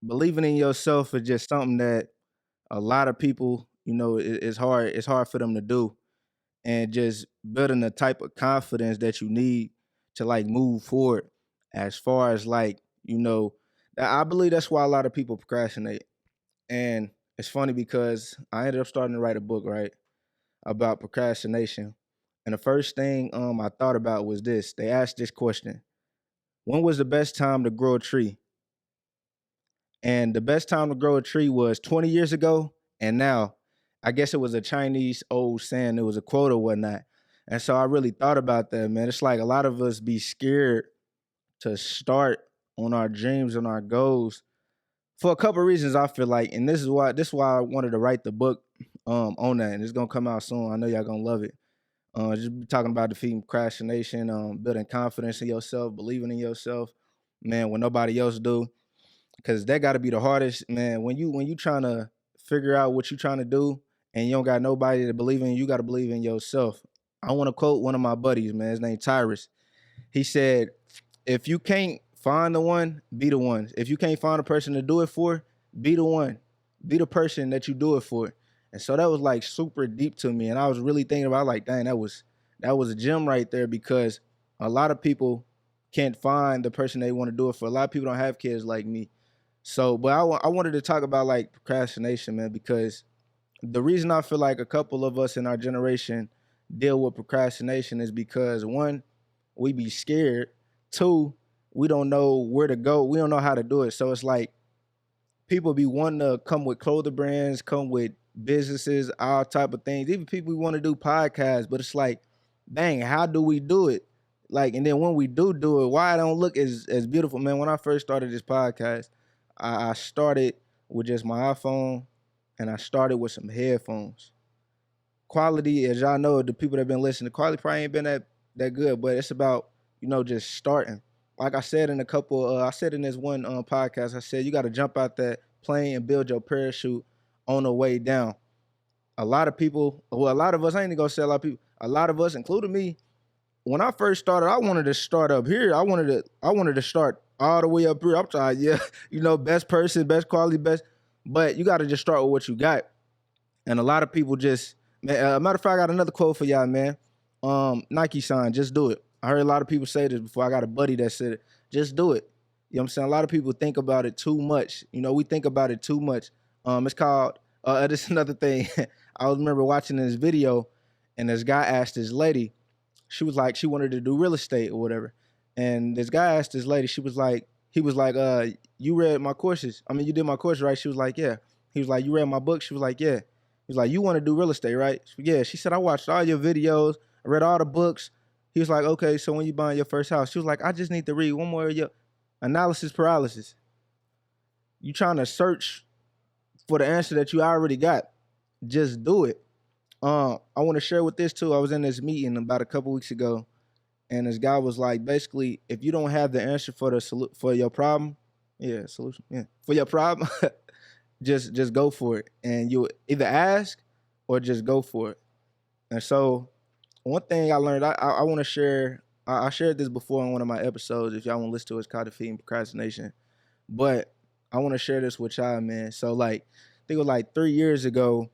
believing in yourself is just something that a lot of people, it's hard. It's hard for them to do, and just building the type of confidence that you need to like move forward. As far as like, I believe that's why a lot of people procrastinate. And it's funny because I ended up starting to write a book, right, about procrastination. And the first thing I thought about was this. They asked this question: when was the best time to grow a tree? And the best time to grow a tree was 20 years ago and now. I guess it was a Chinese old saying, it was a quote or whatnot. And so I really thought about that, man. It's like a lot of us be scared to start on our dreams and our goals for a couple of reasons, I feel like. And this is why I wanted to write the book on that. And it's gonna come out soon. I know y'all gonna love it. Just be talking about defeating procrastination, building confidence in yourself, believing in yourself, man, when nobody else do, because that got to be the hardest, man. When you trying to figure out what you trying to do and you don't got nobody to believe in, you got to believe in yourself. I want to quote one of my buddies, man. His name Tyrus. He said, "If you can't find the one, be the one. If you can't find a person to do it for, be the one. Be the person that you do it for." And so that was like super deep to me, and I was really thinking about like, dang, that was a gem right there, because a lot of people can't find the person they want to do it for. A lot of people don't have kids like me. So, but I wanted to talk about like procrastination, man, because the reason I feel like a couple of us in our generation deal with procrastination is because one, we be scared. Two, we don't know where to go. We don't know how to do it. So it's like people be wanting to come with clothing brands, come with businesses, all type of things. Even people want to do podcasts, but it's like, dang, how do we do it? Like, and then when we do it, why it don't look as beautiful, man? When I first started this podcast, I started with just my iPhone, and I started with some headphones. Quality, as y'all know, the people that been listening, the quality probably ain't been that good, but it's about just starting. Like I said in a couple, I said in this one podcast, I said you got to jump out that plane and build your parachute on the way down. A lot of people, well, a lot of us, I ain't gonna say a lot of people, a lot of us, including me, when I first started, I wanted to start up here. I wanted to start all the way up here. I'm trying, yeah, best person, best quality, best. But you got to just start with what you got. And a lot of people just, man, matter of fact, I got another quote for y'all, man. Nike sign, just do it. I heard a lot of people say this before. I got a buddy that said it. Just do it. You know what I'm saying? A lot of people think about it too much. We think about it too much. It's called, this is another thing. I remember watching this video, and this guy asked this lady, she was like, she wanted to do real estate or whatever. And this guy asked this lady, he was like, you read my courses. I mean, you did my course, right? She was like, yeah. He was like, you read my book? She was like, yeah. He was like, you want to do real estate, right? Yeah. She said, I watched all your videos. I read all the books. He was like, okay, so when you buying your first house? She was like, I just need to read one more of your analysis paralysis. You trying to search for the answer that you already got. Just do it. I want to share with this too. I was in this meeting about a couple weeks ago, and this guy was like, basically, if you don't have the answer for for your problem, yeah, solution, yeah, for your problem, just go for it, and you either ask or just go for it. And so, one thing I learned, I want to share. I shared this before in one of my episodes. If y'all want to listen to it, it's called Defeating Procrastination. But I want to share this with y'all, man. So, like, I think it was like 3 years ago.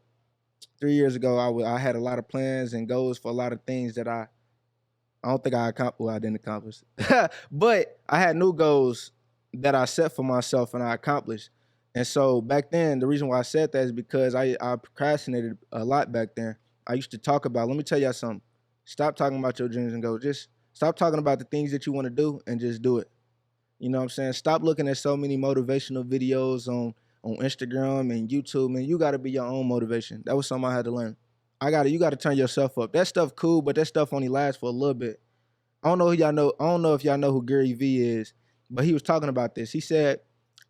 3 years ago, I had a lot of plans and goals for a lot of things that I don't think I accomplished. Well, I didn't accomplish, but I had new goals that I set for myself and I accomplished. And so back then, the reason why I said that is because I procrastinated a lot back then. I used to talk about. Let me tell y'all something. Stop talking about your dreams and goals. Just stop talking about the things that you want to do and just do it. You know what I'm saying? Stop looking at so many motivational videos on Instagram and YouTube, man. You gotta be your own motivation. That was something I had to learn. You gotta turn yourself up. That stuff cool, but that stuff only lasts for a little bit. I don't know if y'all know who Gary Vee is, but he was talking about this. He said,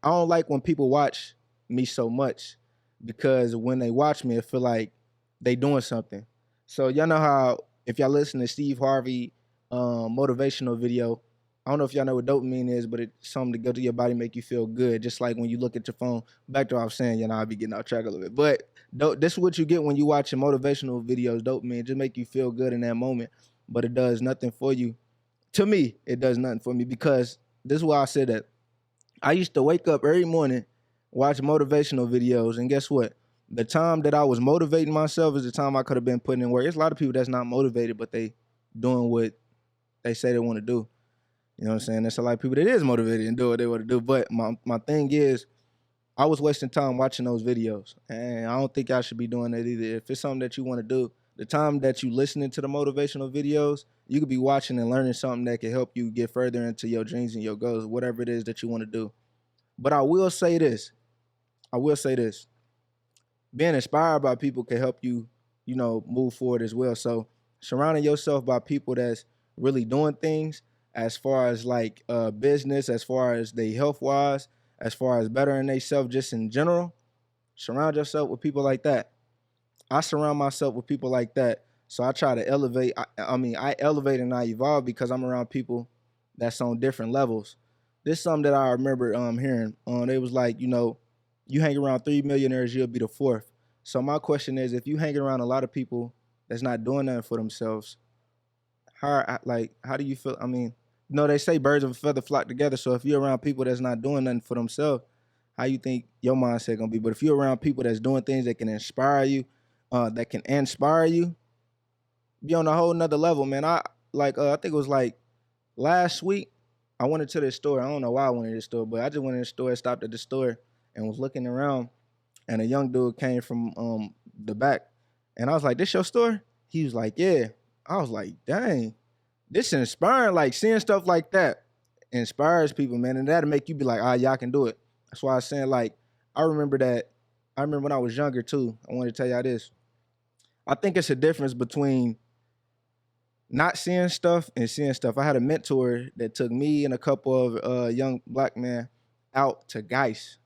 I don't like when people watch me so much, because when they watch me, I feel like they doing something. So y'all know how, if y'all listen to Steve Harvey motivational video, I don't know if y'all know what dopamine is, but it's something to go to your body, make you feel good. Just like when you look at your phone. Back to what I was saying, I'll be getting off track a little bit. But this is what you get when you watching motivational videos, dopamine. It just make you feel good in that moment. But it does nothing for you. To me, it does nothing for me, because this is why I said that. I used to wake up every morning watch motivational videos, and guess what? The time that I was motivating myself is the time I could have been putting in work. There's a lot of people that's not motivated, but they doing what they say they want to do. You know what I'm saying? There's a lot of people that is motivated and do what they want to do. But my thing is, I was wasting time watching those videos, and I don't think I should be doing that either. If it's something that you want to do, the time that you listening to the motivational videos, you could be watching and learning something that can help you get further into your dreams and your goals, whatever it is that you want to do. But I will say this. I will say this. Being inspired by people can help you, move forward as well. So surrounding yourself by people that's really doing things as far as like business, as far as they health wise, as far as bettering themselves just in general, surround yourself with people like that. I surround myself with people like that. So I try to elevate. I elevate and I evolve because I'm around people that's on different levels. This is something that I remember hearing. It was like, you hang around 3 millionaires, you'll be the fourth. So my question is, if you hang around a lot of people that's not doing nothing for themselves, how do you feel? I mean, they say birds of a feather flock together. So if you're around people that's not doing nothing for themselves, how you think your mindset gonna be? But if you're around people that's doing things that can inspire you, be on a whole nother level, man. I think it was like last week. I went into this store. I don't know why I went to this store, but I just went in the store, stopped at the store, and was looking around. And a young dude came from the back, and I was like, "This your store?" He was like, "Yeah." I was like, "Dang, this is inspiring." Like seeing stuff like that inspires people, man, and that'll make you be like, "Ah, y'all can do it." That's why I was saying, like, I remember that. I remember when I was younger too. I want to tell y'all this. I think it's a difference between not seeing stuff and seeing stuff. I had a mentor that took me and a couple of young black men out to Geist.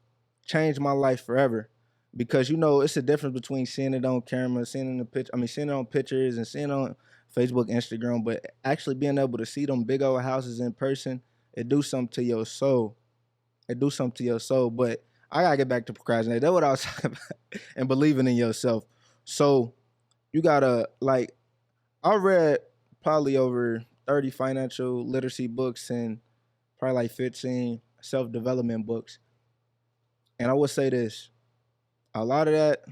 Changed my life forever. Because it's a difference between seeing it on camera, seeing it in the picture. I mean, seeing it on pictures and seeing it on Facebook, Instagram, but actually being able to see them big old houses in person, it do something to your soul. It do something to your soul. But I gotta get back to procrastinating. That's what I was talking about. And believing in yourself. So you gotta I read probably over 30 financial literacy books and probably like 15 self-development books. And I would say this, a lot of that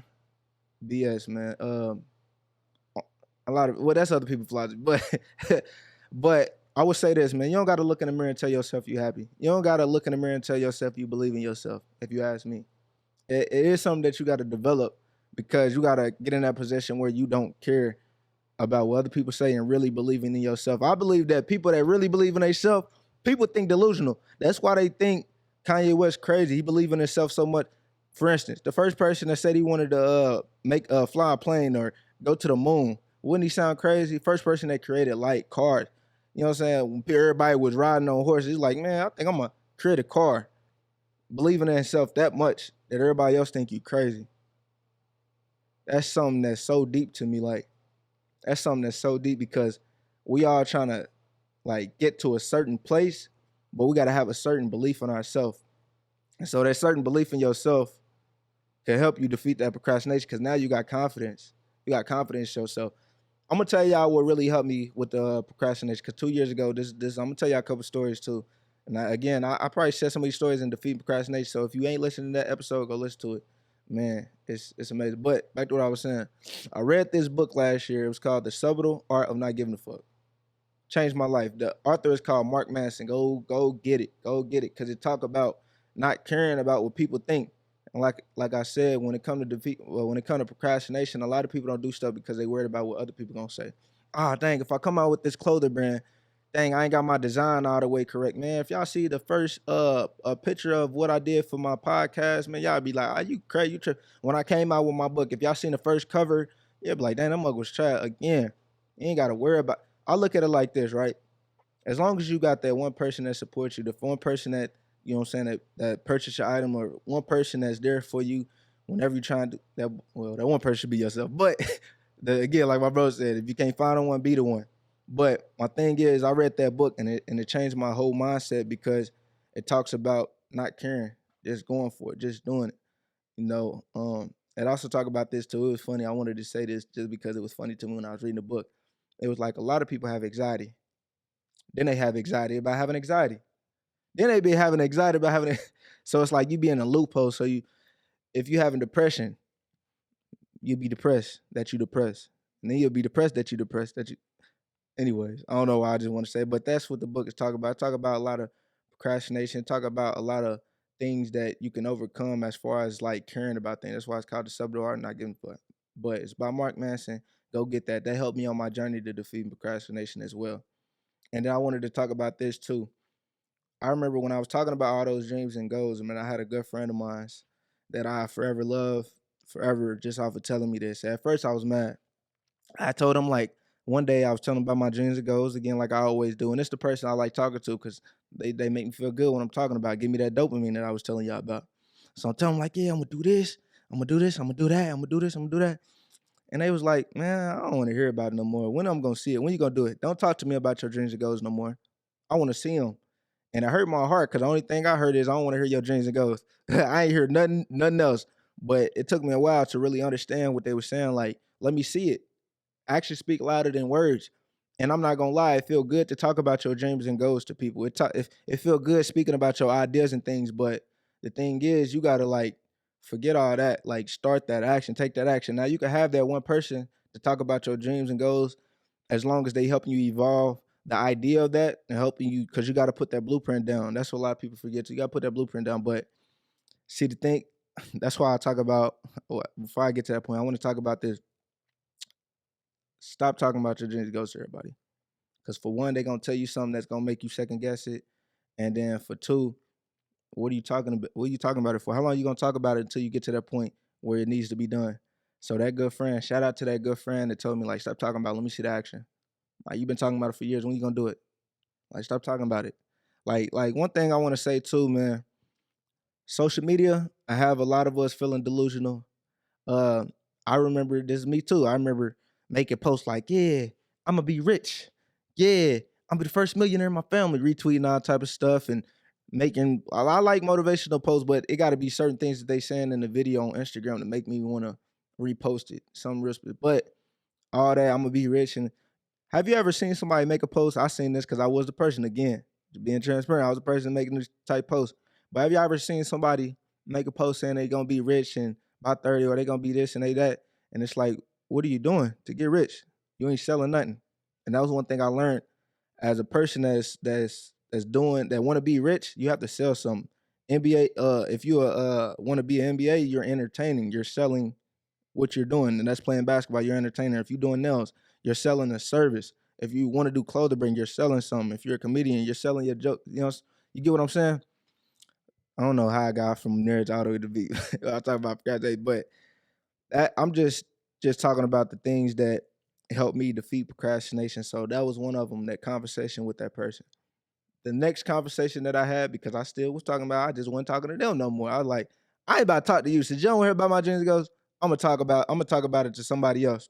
BS, man. A lot of that's other people's philosophy, but but I would say this, man. You don't got to look in the mirror and tell yourself you happy. You don't got to look in the mirror and tell yourself you believe in yourself. If you ask me, it is something that you got to develop because you got to get in that position where you don't care about what other people say and really believing in yourself. I believe that people that really believe in themselves, people think delusional. That's why they think Kanye West crazy. He believe in himself so much. For instance, the first person that said he wanted to fly a plane or go to the moon, wouldn't he sound crazy? First person that created light cars. You know what I'm saying? When everybody was riding on horses, he's like, man, I think I'm gonna create a car. Believing in himself that much that everybody else think you crazy. That's something that's so deep to me. Like, that's something that's so deep because we all trying to get to a certain place, but we got to have a certain belief in ourselves. And so that certain belief in yourself can help you defeat that procrastination because now you got confidence. You got confidence in yourself. I'm gonna tell y'all what really helped me with the procrastination. Because 2 years ago, this I'm gonna tell y'all a couple stories too. And I probably share some of these stories in defeating procrastination. So if you ain't listening to that episode, go listen to it. Man, it's amazing. But back to what I was saying, I read this book last year. It was called The Subtle Art of Not Giving a Fuck. Changed my life. The author is called Mark Manson. Go get it. Go get it. Because it talk about not caring about what people think. And like I said, when it comes to procrastination, a lot of people don't do stuff because they worried about what other people gonna say. Ah, dang, if I come out with this clothing brand, dang, I ain't got my design all the way correct, man. If y'all see the first a picture of what I did for my podcast, man, y'all be like, "Are you crazy?" When I came out with my book, if y'all seen the first cover, you'll be like, "Dang, that mug was trash again." You ain't gotta worry about. I look at it like this, right? As long as you got that one person that supports you, the one person that that purchase your item, or one person that's there for you whenever you're trying to that one person should be yourself. But again, like my bro said, if you can't find one, be the one. But my thing is, I read that book and it changed my whole mindset because it talks about not caring, just going for it, just doing it. It also talk about this too. It was funny. I wanted to say this just because it was funny to me when I was reading the book. It was like a lot of people have anxiety. Then they have anxiety about having anxiety. Then they be having anxiety about having it. So it's like you be in a loophole. So if you having depression, you'll be depressed that you depressed. And then you'll be depressed that you depressed that you anyways. I don't know why I just want to say, but that's what the book is talking about. Talk about a lot of procrastination, talk about a lot of things that you can overcome as far as like caring about things. That's why it's called the subtle art of not giving a fuck. But it's by Mark Manson. Go get that. That helped me on my journey to defeating procrastination as well. And then I wanted to talk about this too. I remember when I was talking about all those dreams and goals, I mean, I had a good friend of mine that I forever love, forever just off of telling me this. At first, I was mad. I told him like one day I was telling him about my dreams and goals again, like I always do. And it's the person I like talking to because they make me feel good when I'm talking about. Give me that dopamine that I was telling y'all about. So I'm telling them like, yeah, I'm gonna do this, I'm gonna do this, I'm gonna do that, I'm gonna do this, I'm gonna do that. And they was like, man, I don't want to hear about it no more. When I'm gonna see it? When you gonna do it? Don't talk to me about your dreams and goals no more. I want to see them. And it hurt my heart because the only thing I heard is I don't want to hear your dreams and goals. I ain't heard nothing else. But it took me a while to really understand what they were saying. Like, let me see it. Actions speak louder than words. And I'm not gonna lie, it feel good to talk about your dreams and goals to people. It feel good speaking about your ideas and things, but the thing is, you gotta like forget all that. Like, start that action, take that action. Now you can have that one person to talk about your dreams and goals as long as they helping you evolve the idea of that and helping you because you got to put that blueprint down. That's what a lot of people forget. So you got to put that blueprint down. But see, the thing, that's why I talk about. Before I get to that point, I want to talk about this. Stop talking about your dreams and goals to everybody. Because for one, they're gonna tell you something that's gonna make you second guess it, and then for two, what are you talking about? What are you talking about it for? How long are you gonna talk about it until you get to that point where it needs to be done? So that good friend, shout out to that good friend that told me like, stop talking about it, let me see the action. Like you've been talking about it for years. When you gonna do it? Like stop talking about it. Like one thing I want to say too, man. Social media, I have a lot of us feeling delusional. Uh, I remember this is me too. I remember making posts like, "Yeah, I'm gonna be rich. Yeah, I'm the first millionaire in my family." Retweeting all type of stuff and making. I like motivational posts, but it got to be certain things that they saying in the video on Instagram to make me want to repost it. Some risk, but all that I'm gonna be rich. And have you ever seen somebody make a post? I seen this because I was the person again, being transparent. I was the person making this type post. But have you ever seen somebody make a post saying they're gonna be rich and by 30 or they gonna be this and they that? And it's like, what are you doing to get rich? You ain't selling nothing. And that was one thing I learned as a person that's doing that want to be rich. You have to sell something. NBA, if you want to be an NBA, you're entertaining. You're selling what you're doing, and that's playing basketball. You're an entertainer. If you're doing nails, you're selling a service. If you want to do clothing brand, you're selling something. If you're a comedian, you're selling your joke. You know, you get what I'm saying? I don't know how I got from nerds all the way to be. I talk about procrastination, but I'm just talking about the things that help me defeat procrastination. So that was one of them. That conversation with that person. The next conversation that I had, because I still was talking about, I just wasn't talking to them no more. I was like, I ain't about to talk to you. Since you don't hear about my dreams and goals, I'm gonna talk about it to somebody else.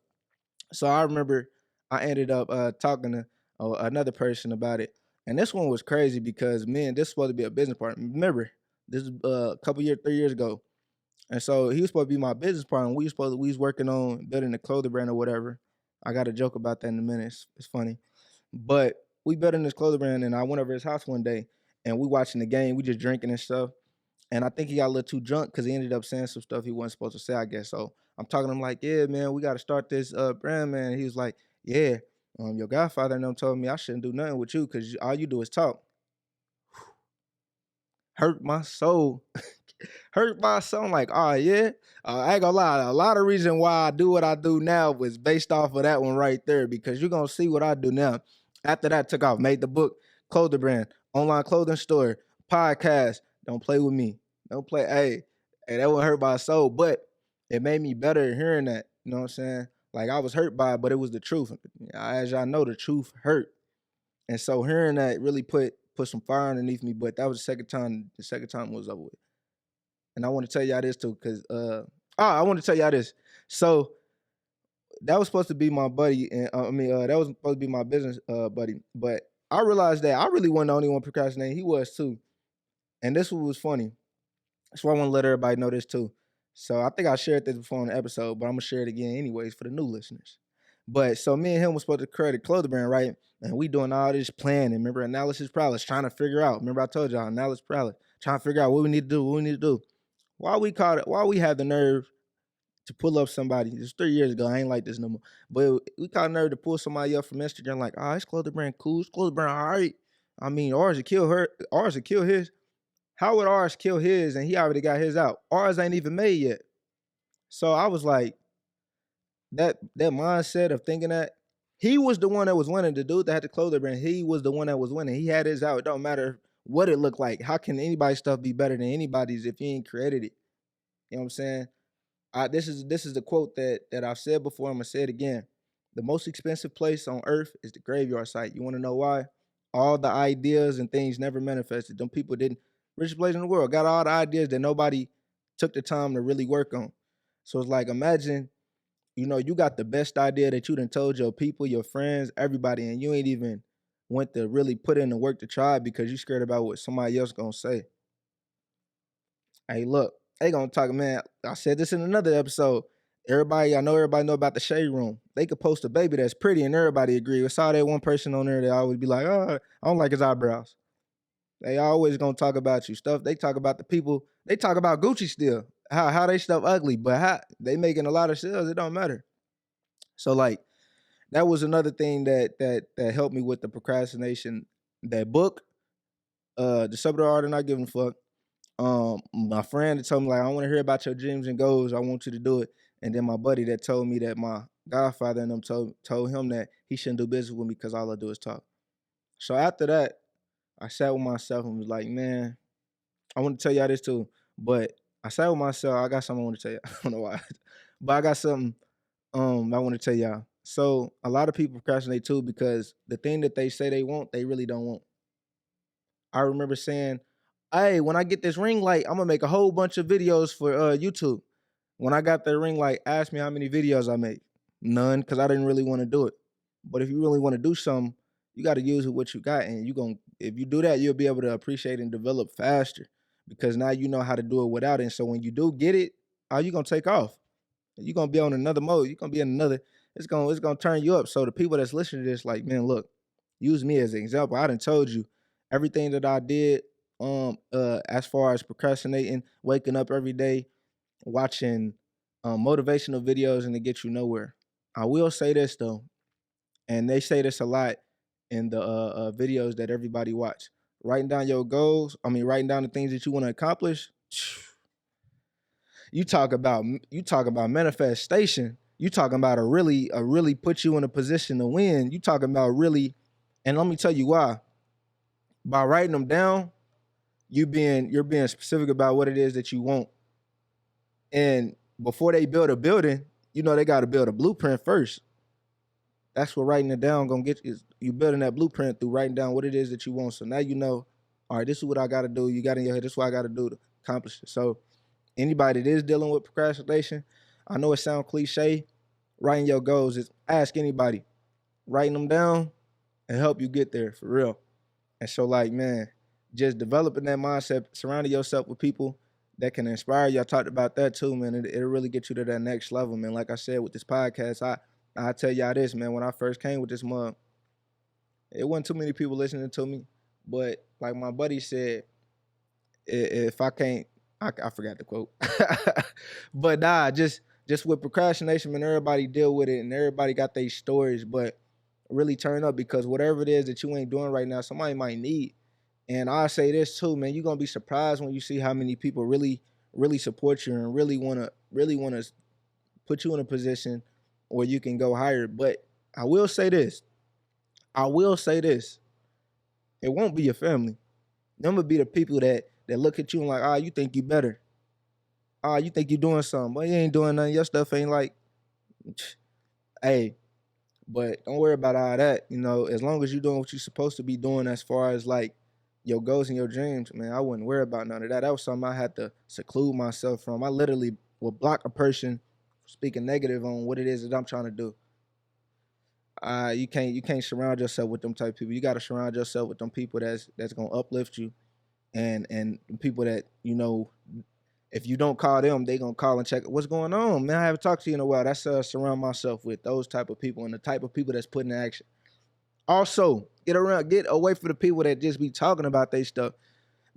So I remember I ended up talking to another person about it, and this one was crazy because man, this was supposed to be a business partner. Remember, this is a couple years, 3 years ago, and so he was supposed to be my business partner. We was working on building a clothing brand or whatever. I got a joke about that in a minute. It's funny, but we built in this clothing brand, and I went over his house one day, and we watching the game. We just drinking and stuff. And I think he got a little too drunk because he ended up saying some stuff he wasn't supposed to say, I guess. So I'm talking to him like, yeah, man, we got to start this brand, man. And he was like, yeah, your godfather and them told me I shouldn't do nothing with you because all you do is talk. Hurt my soul. Hurt my soul. I'm like, oh, yeah. I ain't gonna lie. A lot of reason why I do what I do now was based off of that one right there because you're going to see what I do now. After that, took off, made the book, clothing brand, online clothing store, podcast. Don't play with me. Don't play. Hey, that would hurt my soul, but it made me better hearing that. You know what I'm saying? Like I was hurt by it, but it was the truth. As y'all know, the truth hurt. And so hearing that really put some fire underneath me. But that was the second time. The second time was over with. And I want to tell y'all this too, because I want to tell y'all this. So that was supposed to be my buddy, and that was supposed to be my business buddy. But I realized that I really wasn't the only one procrastinating. He was too. And this was funny. So I want to let everybody know this too. So I think I shared this before on the episode, but I'm gonna share it again anyways for the new listeners. But so me and him was supposed to create a clothing brand, right? And we doing all this planning. Remember analysis paralysis, trying to figure out. Remember I told y'all analysis paralysis. trying to figure out what we need to do, what we need to do. Why we have the nerve to pull up somebody? This 3 years ago. I ain't like this no more. But we caught nerve to pull somebody up from Instagram like, oh, his clothing brand cool, his clothing brand all right. I mean, ours would kill her, ours would kill his. How would ours kill his and he already got his out? Ours ain't even made yet. So I was like, that mindset of thinking that he was the one that was winning. The dude that had the clothing brand, he was the one that was winning. He had his out. It don't matter what it looked like. How can anybody's stuff be better than anybody's if you ain't created it? You know what I'm saying? This is the quote that I've said before. I'm gonna say it again. The most expensive place on earth is the graveyard site. You want to know why? All the ideas and things never manifested. Them people didn't. Richest place in the world got all the ideas that nobody took the time to really work on. So it's like, imagine, you got the best idea that you done told your people, your friends, everybody, and you ain't even went to really put in the work to try it because you scared about what somebody else gonna say. Hey, look, they gonna talk, man. I said this in another episode. I know everybody know about the shade room. They could post a baby that's pretty and everybody agree. I saw that one person on there that always be like, oh, I don't like his eyebrows. They always gonna talk about you. Stuff they talk about the people. They talk about Gucci still. How they stuff ugly, but how they making a lot of sales. It don't matter. So like that was another thing that helped me with the procrastination. That book, The Subtle Art of Not Giving a Fuck. My friend that told me like, I want to hear about your dreams and goals. I want you to do it. And then my buddy that told me that my godfather and them told him that he shouldn't do business with me because all I do is talk. So after that, I sat with myself and was like, man, I want to tell y'all this too. But I sat with myself. I got something I want to tell you. I don't know why, but I got something I want to tell y'all. So a lot of people procrastinate too because the thing that they say they want, they really don't want. I remember saying, hey, when I get this ring light, I'm gonna make a whole bunch of videos for YouTube. When I got that ring light, ask me how many videos I made. None, because I didn't really want to do it. But if you really want to do something, you got to use what you got, and if you do that, you'll be able to appreciate and develop faster because now you know how to do it without it. And so when you do get it, you gonna take off. You're gonna be on another mode. You're gonna be in another. It's gonna turn you up. So the people that's listening to this, like, man, look, use me as an example. I done told you everything that I did as far as procrastinating, waking up every day, watching motivational videos and to get you nowhere. I will say this though, and they say this a lot in the videos that everybody watch. Writing down your goals, writing down the things that you want to accomplish. You talk about manifestation. You talking about a really put you in a position to win. You talking about really, and let me tell you why. By writing them down, you're being specific about what it is that you want. And before they build a building, they got to build a blueprint first. That's what writing it down gonna get you. Is you building that blueprint through writing down what it is that you want. So now you know, all right, this is what I got to do. You got in your head, this is what I got to do to accomplish it. So anybody that is dealing with procrastination, I know it sounds cliche. Writing your goals is ask anybody, writing them down and help you get there for real. And so like, man, just developing that mindset, surrounding yourself with people that can inspire you. I talked about that too, man. It'll really get you to that next level, man. Like I said with this podcast, I tell y'all this, man. When I first came with this mug, it wasn't too many people listening to me. But like my buddy said, if I can't, I forgot the quote. But nah, just with procrastination, man, everybody deal with it and everybody got their stories, but really turn up because whatever it is that you ain't doing right now, somebody might need. And I say this too, man, you're gonna be surprised when you see how many people really, really support you and really wanna put you in a position where you can go higher. But I will say this. It won't be your family. Them will be the people that look at you and like, you think you better. You think you doing something. But you ain't doing nothing. Your stuff ain't like, hey, but don't worry about all that. As long as you're doing what you're supposed to be doing as far as like your goals and your dreams, man, I wouldn't worry about none of that. That was something I had to seclude myself from. I literally would block a person speaking negative on what it is that I'm trying to do. You can't surround yourself with them type of people. You got to surround yourself with them people that's gonna uplift you, and people that if you don't call them, they gonna call and check what's going on. Man, I haven't talked to you in a while. That's surround myself with those type of people and the type of people that's putting in action. Also, get away from the people that just be talking about their stuff,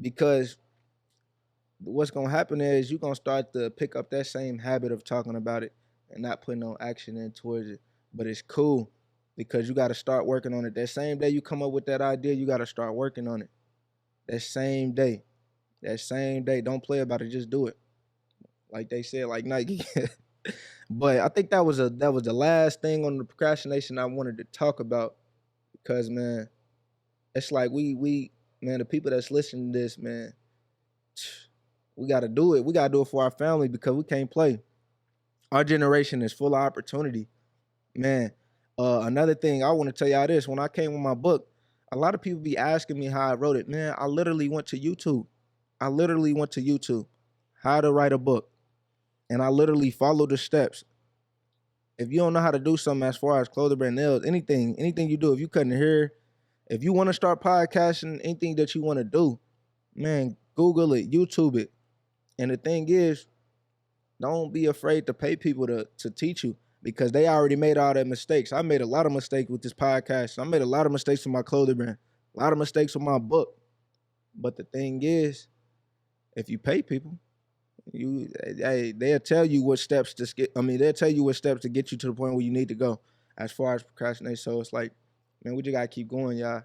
because what's gonna happen is you're gonna start to pick up that same habit of talking about it and not putting no action in towards it. But it's cool because you gotta start working on it. That same day you come up with that idea, you gotta start working on it. That same day. That same day. Don't play about it, just do it. Like they said, like Nike. But I think that was the last thing on the procrastination I wanted to talk about because man, it's like we man, the people that's listening to this, man, we gotta do it. We gotta do it for our family because we can't play. Our generation is full of opportunity, man. Another thing I want to tell y'all this: when I came with my book, a lot of people be asking me how I wrote it. Man, I literally went to YouTube. I literally went to YouTube, how to write a book, and I literally followed the steps. If you don't know how to do something as far as clothing brand, nails, anything you do, if you couldn't hear, if you want to start podcasting, anything that you want to do, man, Google it, YouTube it. And the thing is, don't be afraid to pay people to teach you because they already made all their mistakes. I made a lot of mistakes with this podcast. I made a lot of mistakes with my clothing brand, a lot of mistakes with my book. But the thing is, if you pay people, they'll tell you what steps to skip. I mean, they'll tell you what steps to get you to the point where you need to go as far as procrastinate. So it's like, man, we just gotta keep going, y'all.